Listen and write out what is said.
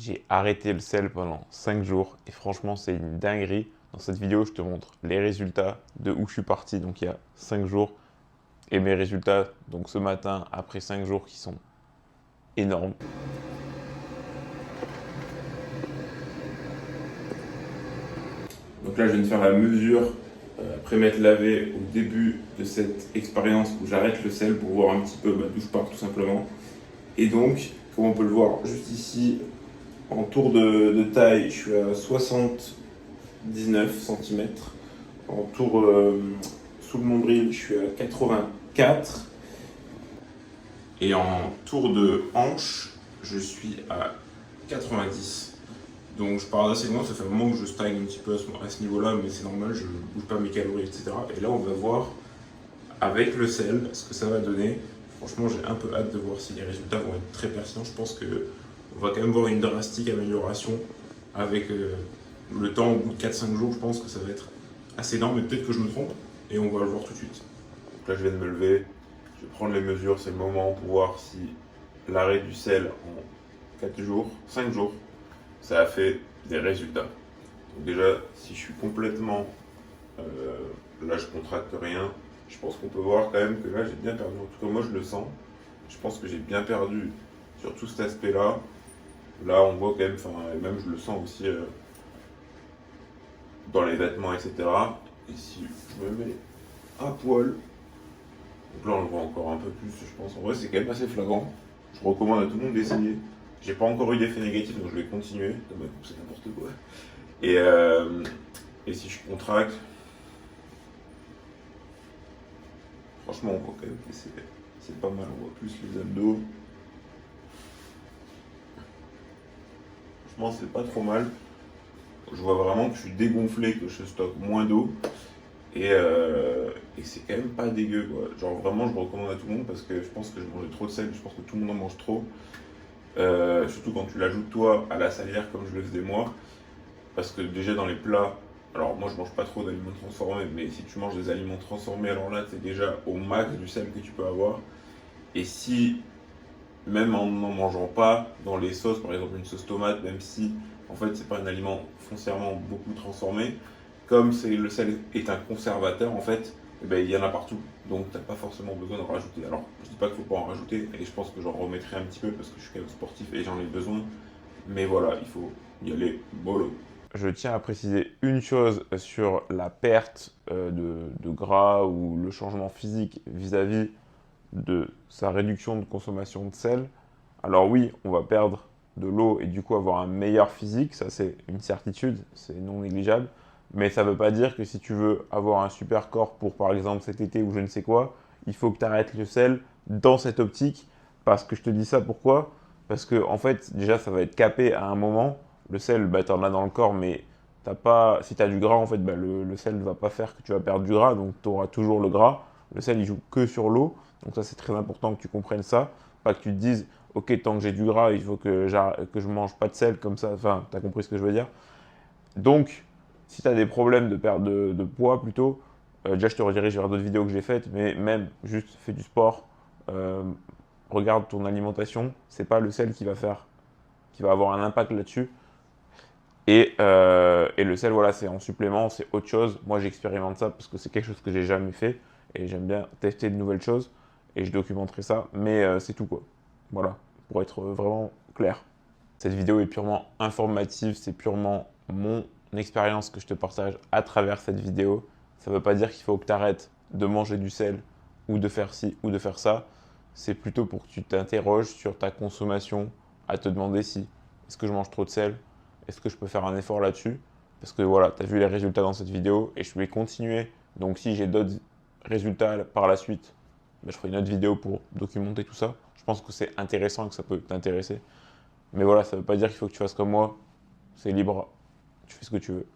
J'ai arrêté le sel pendant 5 jours et franchement, c'est une dinguerie. Dans cette vidéo, je te montre les résultats de où je suis parti, donc il y a 5 jours, et mes résultats, donc ce matin, après 5 jours, qui sont énormes. Donc là, je viens de faire la mesure après m'être lavé au début de cette expérience où j'arrête le sel pour voir un petit peu d'où je pars tout simplement. Et donc, comme on peut le voir juste ici, en tour de taille, je suis à 79 cm. En tour sous le nombril, je suis à 84. Et en tour de hanche, je suis à 90. Donc je pars d'assez loin, ça fait un moment que je stagne un petit peu à ce niveau-là, mais c'est normal, je ne bouge pas mes calories, etc. Et là, on va voir avec le sel ce que ça va donner. Franchement, j'ai un peu hâte de voir si les résultats vont être très pertinents. Je pense qu'on va quand même voir une drastique amélioration avec le temps. Au bout de 4-5 jours, je pense que ça va être assez énorme, mais peut-être que je me trompe, et on va le voir tout de suite. Donc là, je viens de me lever, je vais prendre les mesures, c'est le moment pour voir si l'arrêt du sel en 4 jours, 5 jours, ça a fait des résultats. Donc déjà, si je suis complètement, là je contracte rien, je pense qu'on peut voir quand même que là j'ai bien perdu. En tout cas moi je le sens. Je pense que j'ai bien perdu sur tout cet aspect-là. Là on voit quand même, enfin et même je le sens aussi dans les vêtements, etc. Et si je me mets à poil, donc là on le voit encore un peu plus, je pense. En vrai c'est quand même assez flagrant. Je recommande à tout le monde d'essayer. J'ai pas encore eu d'effet négatif, donc je vais continuer. C'est n'importe quoi. Et si je contracte, franchement, on voit quand même que c'est pas mal. On voit plus les abdos. Franchement, c'est pas trop mal. Je vois vraiment que je suis dégonflé, que je stocke moins d'eau. Et c'est quand même pas dégueu, quoi. Genre vraiment, je recommande à tout le monde parce que je pense que je mangeais trop de sel. Je pense que tout le monde en mange trop. Surtout quand tu l'ajoutes toi à la salière comme je le faisais moi. Parce que déjà dans les plats, alors moi je mange pas trop d'aliments transformés, mais si tu manges des aliments transformés, alors là c'est déjà au max du sel que tu peux avoir. Et si, même en n'en mangeant pas, dans les sauces, par exemple une sauce tomate, même si en fait c'est pas un aliment foncièrement beaucoup transformé, comme le sel est un conservateur en fait, eh ben, il y en a partout. Donc t'as pas forcément besoin d'en rajouter. Alors je dis pas qu'il faut pas en rajouter, et je pense que j'en remettrai un petit peu parce que je suis quand même sportif et j'en ai besoin. Mais voilà, il faut y aller mollo. Je tiens à préciser une chose sur la perte de gras ou le changement physique vis-à-vis de sa réduction de consommation de sel. Alors oui, on va perdre de l'eau et du coup avoir un meilleur physique, ça c'est une certitude, c'est non négligeable. Mais ça ne veut pas dire que si tu veux avoir un super corps pour par exemple cet été ou je ne sais quoi, il faut que tu arrêtes le sel dans cette optique. Parce que je te dis ça pourquoi? Parce que en fait déjà ça va être capé à un moment. Le sel, bah, tu en as dans le corps, mais t'as pas, si tu as du gras, en fait, bah, le sel ne va pas faire que tu vas perdre du gras, donc tu auras toujours le gras. Le sel, il joue que sur l'eau, donc ça, c'est très important que tu comprennes ça. Pas que tu te dises, ok, tant que j'ai du gras, il faut que je mange pas de sel comme ça. Enfin, tu as compris ce que je veux dire. Donc, si tu as des problèmes de perte de poids plutôt, déjà, je te redirige vers d'autres vidéos que j'ai faites, mais même juste fais du sport, euh, regarde ton alimentation, c'est pas le sel qui va avoir un impact là-dessus. Et le sel, voilà, c'est en supplément, c'est autre chose. Moi, j'expérimente ça parce que c'est quelque chose que j'ai jamais fait et j'aime bien tester de nouvelles choses et je documenterai ça, mais c'est tout quoi. Voilà, pour être vraiment clair. Cette vidéo est purement informative, c'est purement mon expérience que je te partage à travers cette vidéo. Ça ne veut pas dire qu'il faut que tu arrêtes de manger du sel ou de faire ci ou de faire ça. C'est plutôt pour que tu t'interroges sur ta consommation, à te demander si est-ce que je mange trop de sel, est-ce que je peux faire un effort là-dessus? Parce que voilà, tu as vu les résultats dans cette vidéo et je vais continuer. Donc si j'ai d'autres résultats par la suite, ben, je ferai une autre vidéo pour documenter tout ça. Je pense que c'est intéressant et que ça peut t'intéresser. Mais voilà, ça ne veut pas dire qu'il faut que tu fasses comme moi. C'est libre. Tu fais ce que tu veux.